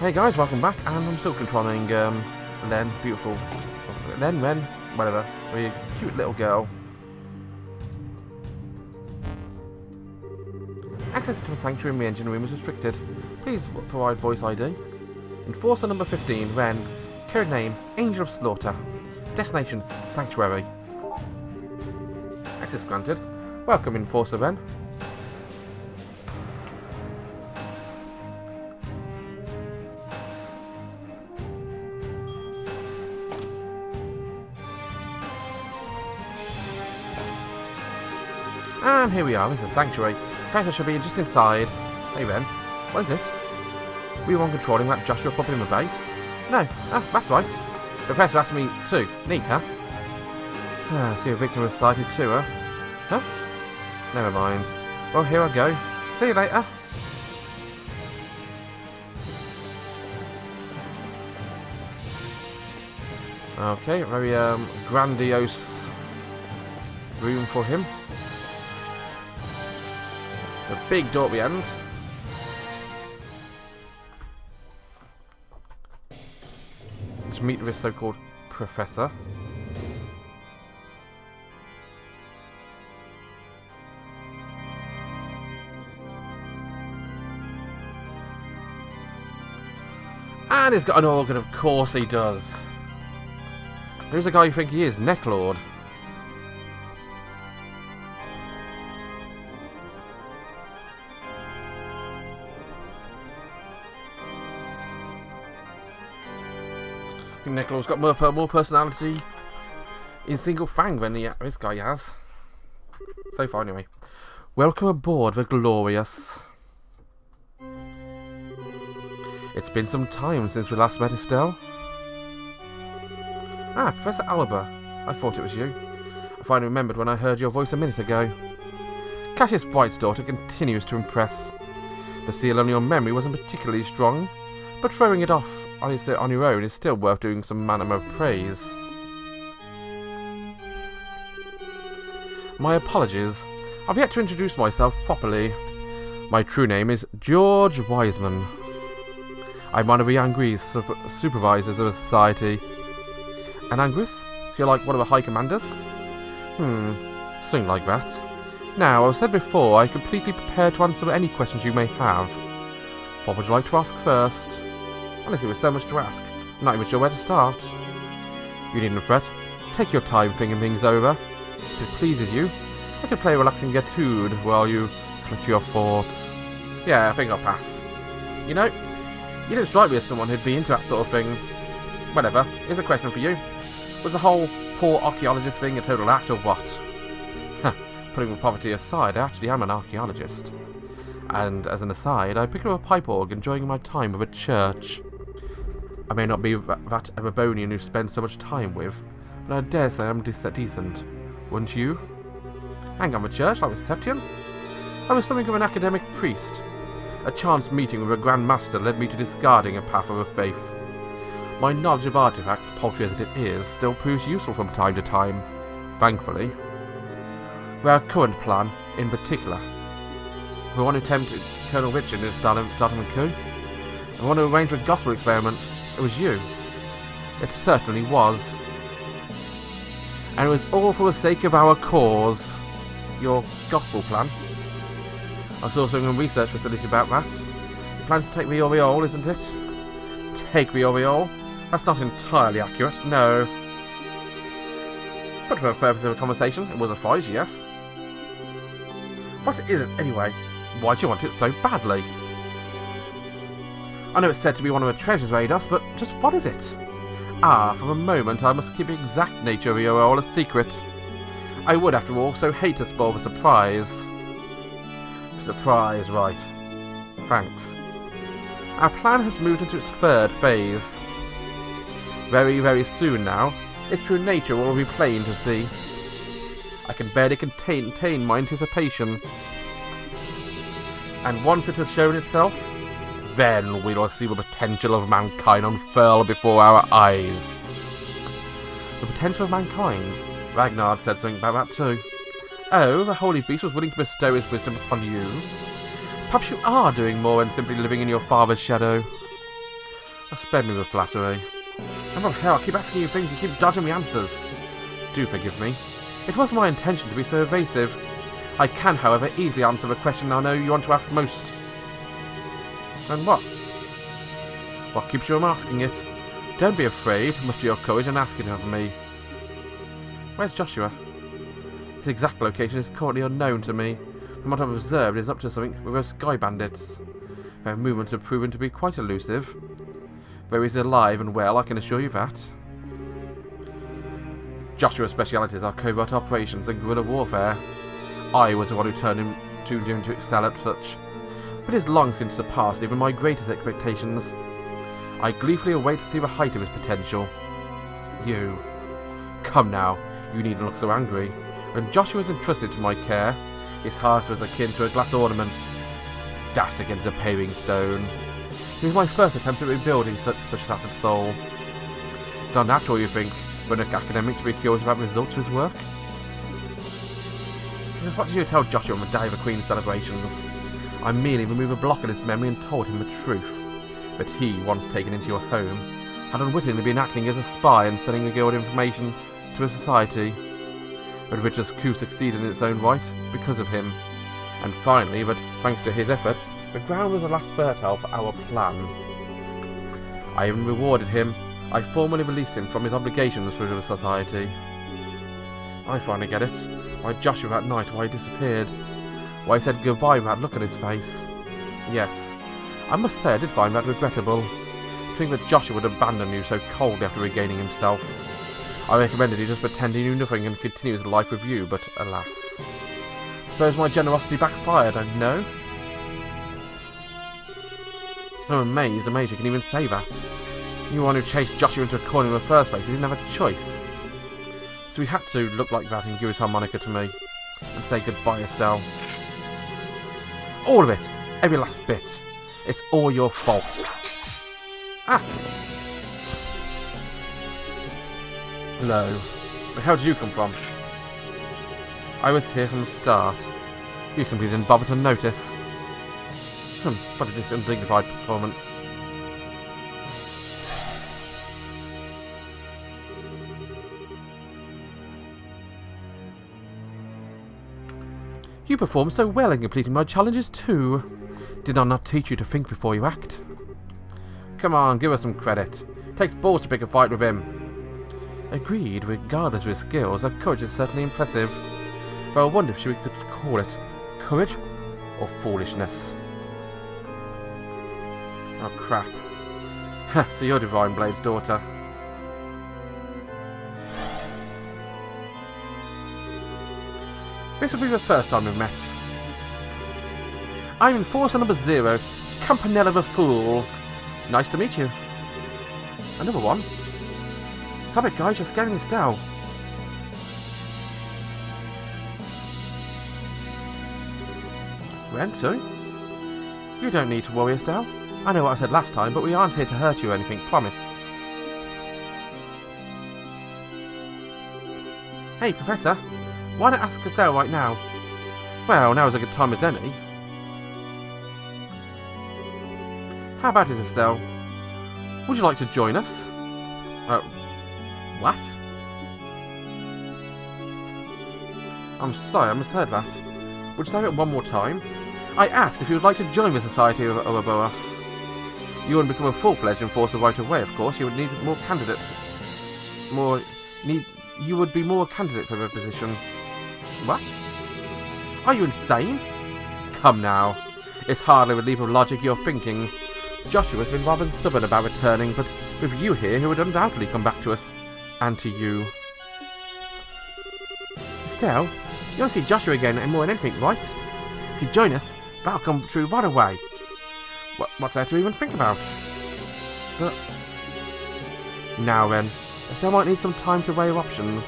Hey guys, welcome back, and I'm still controlling Len, beautiful, Ren, whatever, really cute little girl. Access to the sanctuary in the engine room is restricted. Please provide voice ID. Enforcer number 15, Ren. Code name, Angel of Slaughter. Destination, Sanctuary. Access granted. Welcome, Enforcer Ren. And here we are, this is Sanctuary. Treasure should be just inside. Hey Ren, what is it? We weren't controlling that Joshua puppet in the base? No, that's right. The professor asked me too. Neat, huh? See a victim was sighted too, huh? Huh? Never mind. Well, here I go. See you later. Okay, very grandiose room for him. The big door at the end. To meet this so-called professor. And he's got an organ, of course he does. Who's the guy you think he is? Necklord. Necklord's got more personality in Single Fang than this guy has. So far, anyway. Welcome aboard the Glorious. It's been some time since we last met, Estelle. Ah, Professor Alba. I thought it was you. I finally remembered when I heard your voice a minute ago. Cassius Bright's daughter continues to impress. The seal on your memory wasn't particularly strong, but throwing it off on your own is still worth doing some manner of praise. My apologies. I've yet to introduce myself properly. My true name is George Wiseman. I'm one of the Angris supervisors of the society. An Angris? So you're like one of the high commanders? Something like that. Now, as I said before, I'm completely prepared to answer any questions you may have. What would you like to ask first? Honestly, there's so much to ask. I'm not even sure where to start. You needn't fret. Take your time thinking things over. If it pleases you, I can play a relaxing etude while you collect your thoughts. Yeah, I think I'll pass. You know, you don't strike me as someone who'd be into that sort of thing. Whatever. Here's a question for you. Was the whole poor archaeologist thing a total act or what? Putting the poverty aside, I actually am an archaeologist. And as an aside, I picked up a pipe organ during my time with a church. I may not be that Everbonian you spend so much time with, but I dare say I'm decent. Wouldn't you? Hang on, the church, like the Septian? I was something of an academic priest. A chance meeting with a Grand Master led me to discarding a path of a faith. My knowledge of artifacts, paltry as it is, still proves useful from time to time, thankfully. Our current plan, in particular. The one who tempted Colonel Richard in starting the coup. The one who arranged the gospel experiments. It was you. It certainly was. And it was all for the sake of our cause. Your gospel plan. I saw something in a research facility about that. It plans to take the Oriole, isn't it? Take the Oriole? That's not entirely accurate, no. But for the purpose of a conversation, it was a fight, yes. What is it, anyway? Why do you want it so badly? I know it's said to be one of the treasures Rados, but just what is it? Ah, for the moment I must keep the exact nature of the Oriole a secret. I would, after all, so hate to spoil the surprise. Surprise, right. Thanks. Our plan has moved into its third phase. Very, very soon now, its true nature will be plain to see. I can barely contain my anticipation. And once it has shown itself, then we will see the potential of mankind unfurl before our eyes. The potential of mankind? Ragnar said something about that too. Oh, the Holy Beast was willing to bestow his wisdom upon you. Perhaps you are doing more than simply living in your father's shadow. Spare me with flattery. And oh hell, I keep asking you things, you keep dodging me answers. Do forgive me. It wasn't my intention to be so evasive. I can, however, easily answer the question I know you want to ask most. And what? What keeps you from asking it? Don't be afraid, muster your courage and ask it of me. Where's Joshua? His exact location is currently unknown to me. From what I've observed, he is up to something with those sky bandits. Their movements have proven to be quite elusive. Though he's alive and well, I can assure you that. Joshua's specialities are covert operations and guerrilla warfare. I was the one who tuned him to excel at such. But it is long since surpassed even my greatest expectations. I gleefully await to see the height of his potential. You. Come now, you needn't look so angry. When Joshua was entrusted to my care, his heart was akin to a glass ornament, dashed against a paving stone. It was my first attempt at rebuilding such a shattered soul. It's not natural, you think, for an academic to be curious about the results of his work? What did you tell Joshua on the day of the Queen's celebrations? I merely removed a block in his memory and told him the truth. That he, once taken into your home, had unwittingly been acting as a spy and selling the guild information to a society. But which this coup succeeded in its own right because of him. And finally, that thanks to his efforts, the ground was at last fertile for our plan. I even rewarded him. I formally released him from his obligations for the society. I finally get it. Why Joshua that night, why he disappeared. Why he said goodbye without look at his face. Yes, I must say I did find that regrettable. To think that Joshua would abandon you so coldly after regaining himself. I recommended he just pretend he knew nothing and continue his life with you, but alas. Suppose my generosity backfired, I don't know. I'm amazed you can even say that. You were one who chased Joshua into a corner in the first place, he didn't have a choice. So he had to look like that and give his harmonica to me. And say goodbye, Estelle. All of it! Every last bit. It's all your fault. Ah! Hello. Where the hell did you come from? I was here from the start. You simply didn't bother to notice. What is this undignified performance? You performed so well in completing my challenges too. Did I not teach you to think before you act? Come on, give us some credit. Takes balls to pick a fight with him. Agreed, regardless of his skills, her courage is certainly impressive. But I wonder if we could call it courage or foolishness. Oh crap. So you're Divine Blade's daughter. This will be the first time we've met. I'm Enforcer number 0, Campanella the Fool. Nice to meet you. Another one? Stop it, guys, you're scaring Estelle. Where to? You don't need to worry, Estelle. I know what I said last time, but we aren't here to hurt you or anything, promise. Hey, Professor. Why not ask Estelle right now? Well, now's a good time as any. How about it, Estelle? Would you like to join us? What? I'm sorry, I misheard that. Would you say it one more time? I asked if you would like to join the Society of Ouroboros. You wouldn't become a full-fledged enforcer right away, of course. You would need more candidates. You would be more a candidate for the position. What? Are you insane? Come now. It's hardly a leap of logic you're thinking. Joshua's been rather stubborn about returning, but with you here, he would undoubtedly come back to us. And to you. Estelle, you want to see Joshua again more than anything, right? If you join us, that'll come true right away. What's there to even think about? But now then, Estelle might need some time to weigh her options.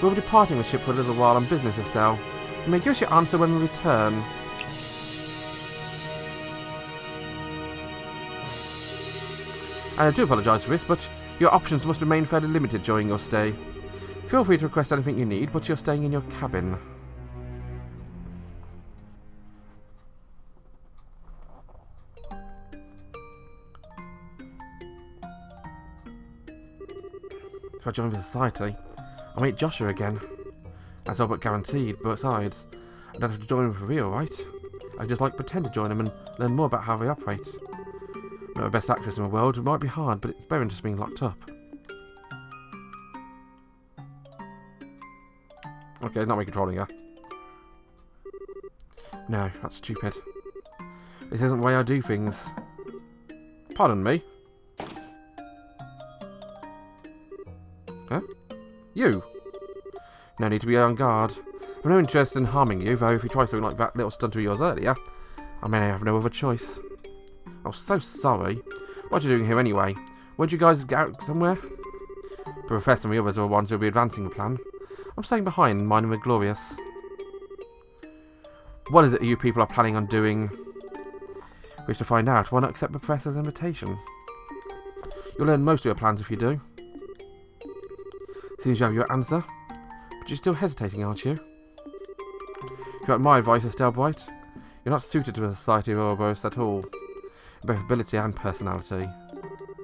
We'll be departing the ship for a little while on business, Estelle. You may give us your answer when we return. And I do apologise for this, but your options must remain fairly limited during your stay. Feel free to request anything you need, but you're staying in your cabin. If I join the society, I'll meet Joshua again. That's all but guaranteed, but besides, I don't have to join him for real, right? I just like pretend to join him and learn more about how they operate. I'm not the best actress in the world, it might be hard, but it's better than just being locked up. Okay, not me controlling her. No, that's stupid. This isn't the way I do things. Pardon me? Huh? You? No need to be on guard. I'm no interest in harming you, though if you try something like that little stunt of yours earlier, I may have no other choice. I'm so sorry. What are you doing here anyway? Won't you guys get out somewhere? The Professor and the others are the ones who will be advancing the plan. I'm staying behind, minding the glorious. What is it you people are planning on doing? Wish to find out. Why not accept the Professor's invitation? You'll learn most of your plans if you do. Seems you have your answer. But you're still hesitating, aren't you? If you want my advice, Estelle Bright, you're not suited to a society of Ouroboros at all. In both ability and personality.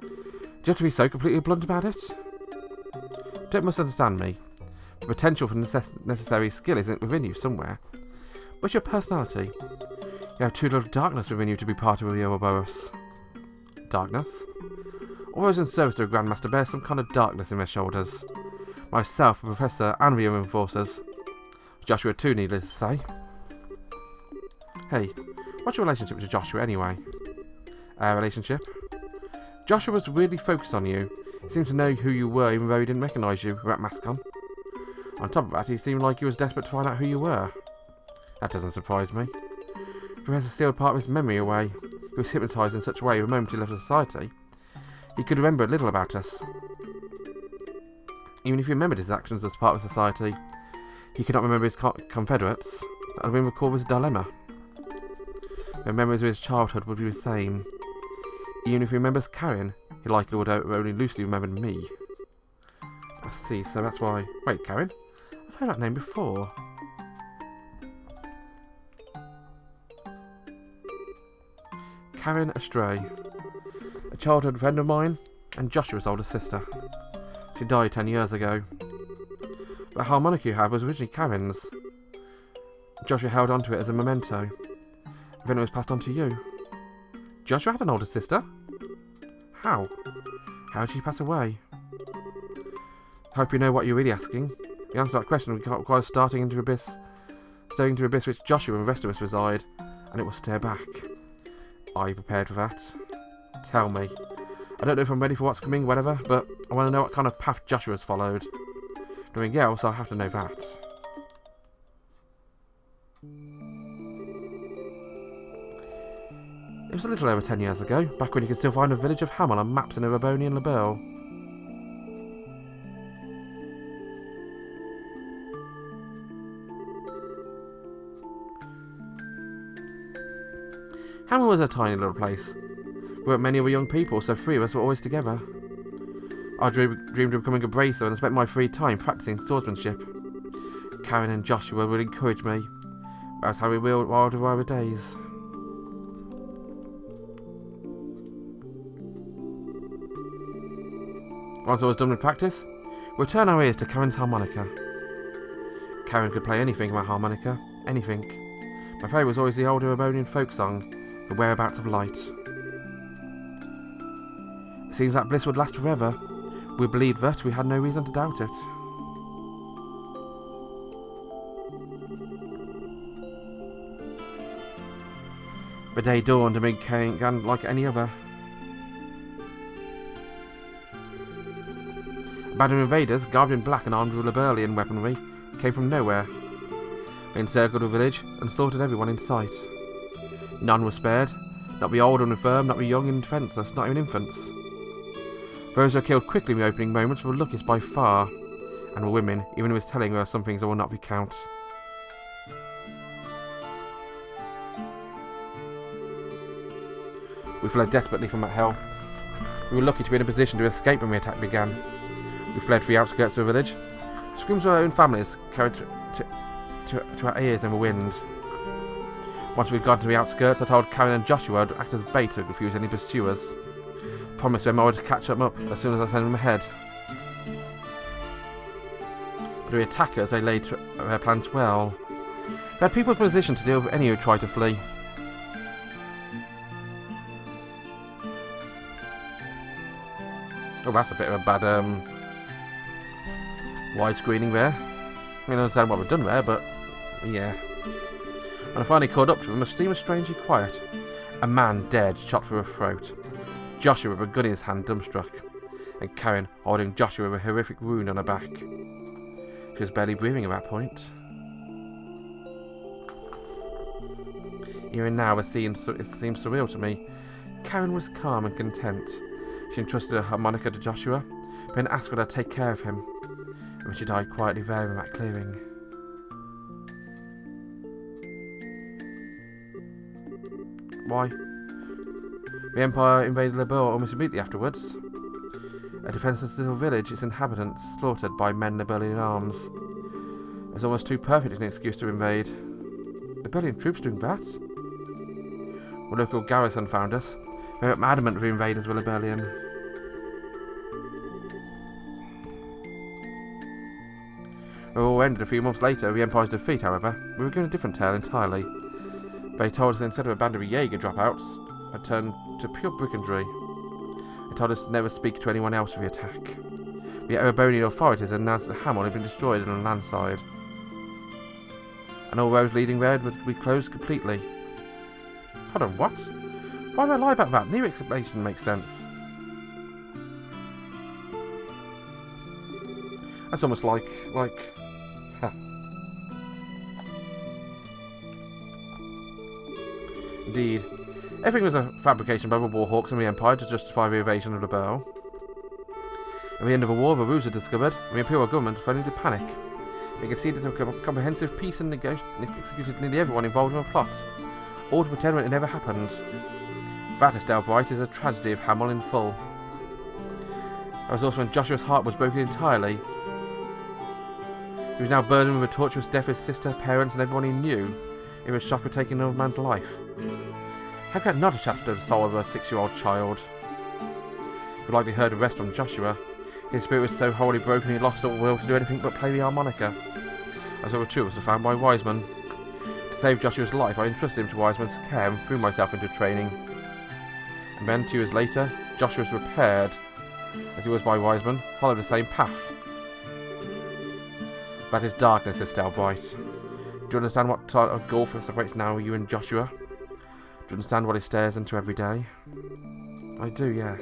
Do you have to be so completely blunt about it? Don't misunderstand me. The potential for necessary skill isn't within you somewhere. What's your personality? You have too little darkness within you to be part of the Ouroboros. Darkness? All those in service to a Grandmaster bear some kind of darkness in their shoulders. Myself, the Professor, and the other enforcers. Joshua too, needless to say. Hey, what's your relationship to Joshua anyway? Relationship? Joshua was really focused on you. He seemed to know who you were even though he didn't recognise you with that mask on. On top of that, he seemed like he was desperate to find out who you were. That doesn't surprise me. The Professor sealed part of his memory away. He was hypnotised in such a way the moment he left society. He could remember little about us. Even if he remembered his actions as part of society, he could not remember his confederates. That would have been recalled as a dilemma. The memories of his childhood would be the same. Even if he remembers Karin, he likely would have only loosely remembered me. I see, so that's why... Wait, Karin? I've heard that name before. Karin Astray. A childhood friend of mine, and Joshua's older sister. She died 10 years ago. The harmonica you had was originally Karin's. Joshua held onto it as a memento. Then it was passed on to you. Joshua had an older sister? How? How did she pass away? Hope you know what you're really asking. The answer to that question requires staring into the abyss which Joshua and the rest of us reside, and it will stare back. Are you prepared for that? Tell me. I don't know if I'm ready for what's coming, whatever, but I want to know what kind of path Joshua's followed. Doing else, I'll have to know that. It was a little over 10 years ago, back when you could still find a village of Hamel on maps in Ereboni and Liberl. Hamel was a tiny little place. We weren't many other young people, so 3 of us were always together. I dreamed of becoming a bracer and spent my free time practicing swordsmanship. Karin and Joshua would encourage me. That's how we whiled away our days. Once I was done with practice, we'll turn our ears to Karin's harmonica. Karin could play anything with harmonica, anything. My favourite was always the old Erebonian folk song, The Whereabouts of Light. It seems that bliss would last forever. We believed that, we had no reason to doubt it. The day dawned and began like any other. Abandoned invaders, garbed in black and armed with Liberlian weaponry, came from nowhere. They encircled the village and slaughtered everyone in sight. None were spared, not the old and infirm, not the young and defenceless, not even infants. Those who were killed quickly in the opening moments were luckiest by far, and were women, even with telling there are some things that will not recount. We fled desperately from that hell. We were lucky to be in a position to escape when the attack began. We fled for the outskirts of the village. Screams of our own families carried to our ears in the wind. Once we'd gotten to the outskirts, I told Karin and Joshua to act as bait to confuse any pursuers. Promised them I would catch them up as soon as I sent them ahead. But the attackers, they laid their plans well. They had people in position to deal with any who tried to flee. Oh, that's a bit of a bad widescreening there. I mean, I understand what we've done there, but yeah. When I finally caught up to him, the scene was strangely quiet. A man dead, shot through the throat. Joshua with a gun in his hand, dumbstruck. And Karin holding Joshua with a horrific wound on her back. She was barely breathing at that point. Even now, it seems surreal to me. Karin was calm and content. She entrusted her harmonica to Joshua, but then asked her to take care of him. And she died quietly there in that clearing. Why? The Empire invaded Liberl almost immediately afterwards. A defenceless little village, its inhabitants slaughtered by men Liberlian in arms. It was almost too perfect an excuse to invade. Liberlian troops doing that? The local garrison found us. They were adamant the invaders were Liberlian. It all ended a few months later with the Empire's defeat, however. We were given a different tale entirely. They told us that instead of a band of Jaeger dropouts, had turned to pure brigandry. They told us to never speak to anyone else of the attack. The Erebonian authorities had announced that Hamon had been destroyed on a landslide. And all roads leading there would be closed completely. Hold on, what? Why do I lie about that? Neither explanation makes sense. That's almost like... Huh. Indeed. Everything was a fabrication by the Warhawks and the Empire to justify the invasion of Liberl. At the end of the war, the ruse were discovered, and the Imperial government fell into panic. They conceded a comprehensive peace and executed nearly everyone involved in the plot, all to pretend that it never happened. That, Estelle Bright, is a tragedy of Hamon in full. That was also when Joshua's heart was broken entirely. He was now burdened with the torturous death of his sister, parents, and everyone he knew, in the shock of taking another man's life. How could that not have shattered the soul of a 6-year-old child? You likely heard the rest from Joshua. His spirit was so wholly broken he lost all will to do anything but play the harmonica. As all the two of us were found by Wiseman. To save Joshua's life, I entrusted him to Wiseman's care and threw myself into training. And then, 2 years later, Joshua was repaired, as he was by Wiseman, followed the same path. That is darkness, Estelle Bright. Do you understand what sort of gulf separates now you and Joshua? Do you understand what he stares into every day? I do, yeah.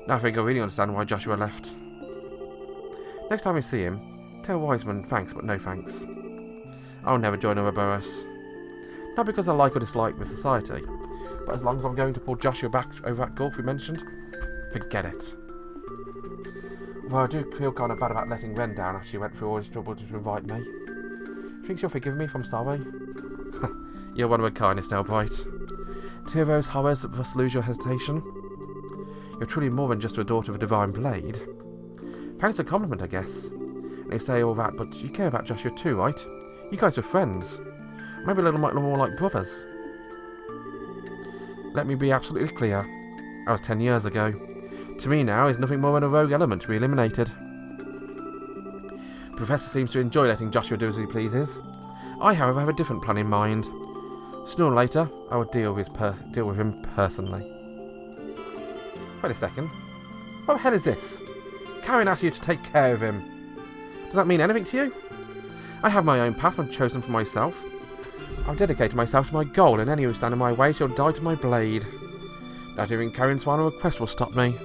Now I think I really understand why Joshua left. Next time you see him, tell Wiseman thanks but no thanks. I'll never join Ouroboros. Not because I like or dislike the society, but as long as I'm going to pull Joshua back over that gulf we mentioned, forget it. Well, I do feel kind of bad about letting Ren down after she went through all this trouble to invite me. Think she'll forgive me if I'm sorry? You're one of a kind, Estelle Bright. To hear those horrors thus lose your hesitation. You're truly more than just a daughter of a divine blade. Thanks for the compliment, I guess. And you say all that, but you care about Joshua too, right? You guys were friends. Maybe a little more like brothers. Let me be absolutely clear. That was 10 years ago. To me now, is nothing more than a rogue element to be eliminated. The Professor seems to enjoy letting Joshua do as he pleases. I, however, have a different plan in mind. Sooner or later, I will deal with him personally. Wait a second. What the hell is this? Karin asked you to take care of him. Does that mean anything to you? I have my own path I've chosen for myself. I've dedicated myself to my goal, and any who stand in my way shall die to my blade. Not even Karin's final request will stop me.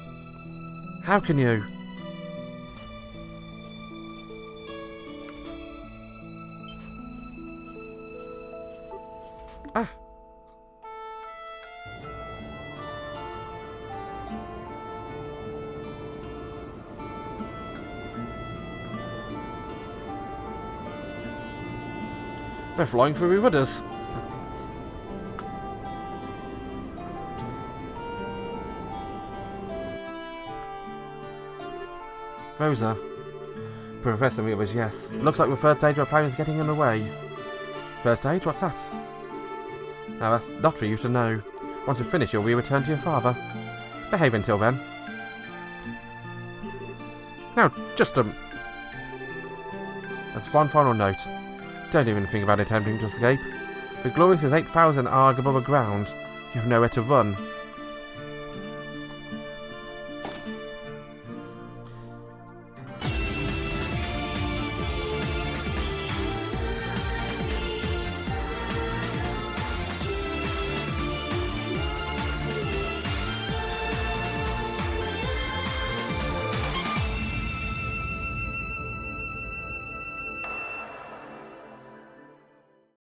How can you? Ah. They're flying through the rudders. Rosa. Professor me it was yes. Looks like the third stage of our plan is getting underway. Third stage? What's that? Now that's not for you to know. Once you finish, you'll return to your father. Behave until then. Now, just As one final note, don't even think about attempting to escape. The Glorious is 8,000 arg above the ground. You have nowhere to run.